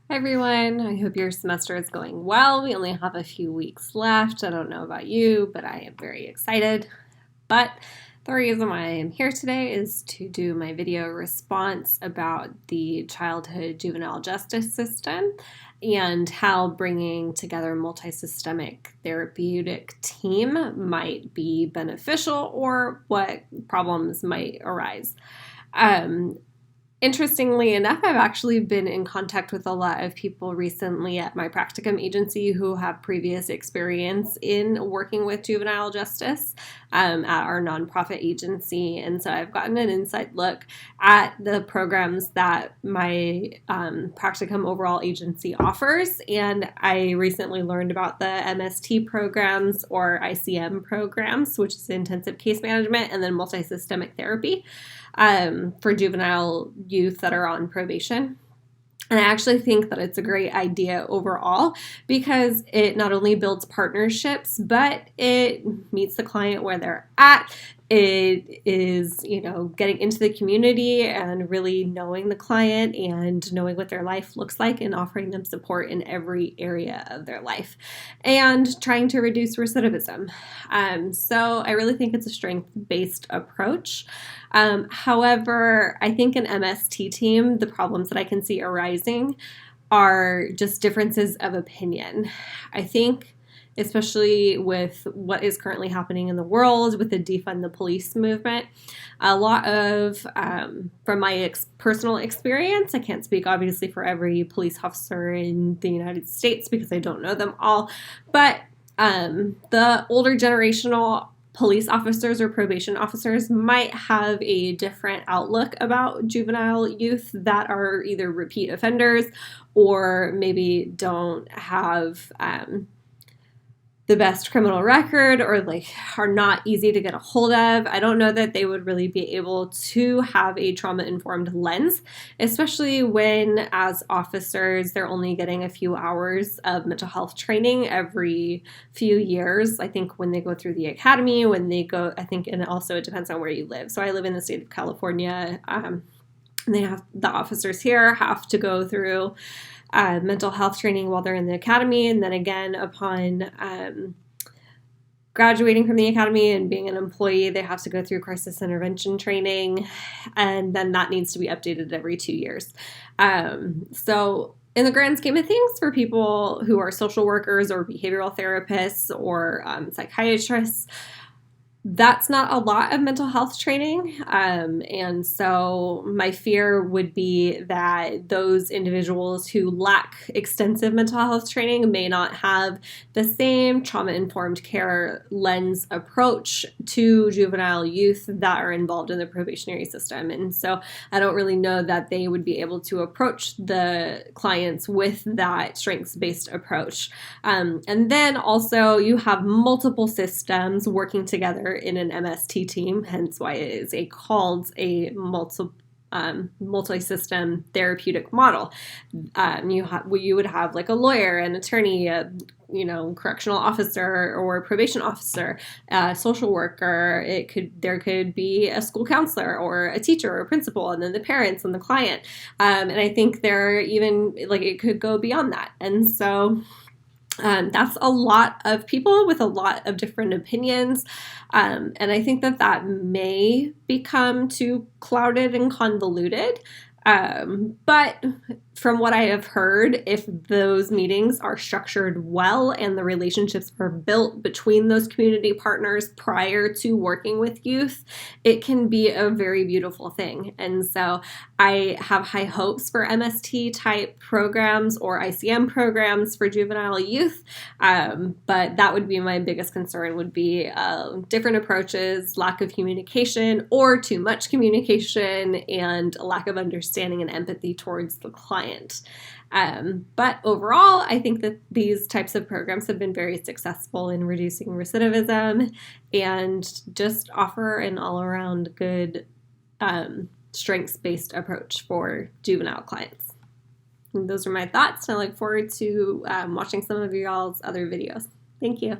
Hi everyone, I hope your semester is going well. We only have a few weeks left. I don't know about you, but I am very excited. But the reason why I am here today is to do my video response about the childhood juvenile justice system and how bringing together a multi-systemic therapeutic team might be beneficial or what problems might arise. Um, Interestingly enough, I've actually been in contact with a lot of people recently at my practicum agency who have previous experience in working with juvenile justice at our nonprofit agency. And so I've gotten an inside look at the programs that my practicum overall agency offers. And I recently learned about the MST programs or ICM programs, which is intensive case management, and then multi-systemic therapy for juvenile youth that are on probation. And I actually think that it's a great idea overall because it not only builds partnerships, but it meets the client where they're at. It is, getting into the community and really knowing the client and knowing what their life looks like and offering them support in every area of their life and trying to reduce recidivism. So I really think it's a strength-based approach. However, I think an MST team, the problems that I can see arising are just differences of opinion. I think, especially with what is currently happening in the world with the defund the police movement, a lot of, from my personal experience, I can't speak obviously for every police officer in the United States because I don't know them all, but the older generational police officers or probation officers might have a different outlook about juvenile youth that are either repeat offenders or maybe don't have the best criminal record or are not easy to get a hold of. I don't know that they would really be able to have a trauma-informed lens, especially when as officers they're only getting a few hours of mental health training every few years. I think when they go through the academy, and also it depends on where you live. So I live in the state of California. The officers here have to go through mental health training while they're in the academy, and then again upon graduating from the academy and being an employee, they have to go through crisis intervention training, and then that needs to be updated every 2 years. So in the grand scheme of things, for people who are social workers or behavioral therapists or psychiatrists, that's not a lot of mental health training. And so my fear would be that those individuals who lack extensive mental health training may not have the same trauma-informed care lens approach to juvenile youth that are involved in the probationary system. And so I don't really know that they would be able to approach the clients with that strengths-based approach. And then also you have multiple systems working together in an MST team, hence why it is called a multi-system therapeutic model. You would have like a lawyer, an attorney, correctional officer or probation officer, social worker. There could be a school counselor or a teacher or a principal, and then the parents and the client. And I think it could go beyond that. And so that's a lot of people with a lot of different opinions. And I think that may become too clouded and convoluted. But from what I have heard, if those meetings are structured well and the relationships are built between those community partners prior to working with youth, it can be a very beautiful thing. And so I have high hopes for MST type programs or ICM programs for juvenile youth. But that would be my biggest concern, would be different approaches, lack of communication or too much communication, and a lack of understanding and empathy towards the client. But overall, I think that these types of programs have been very successful in reducing recidivism and just offer an all-around good strengths-based approach for juvenile clients. And those are my thoughts, and I look forward to watching some of y'all's other videos. Thank you.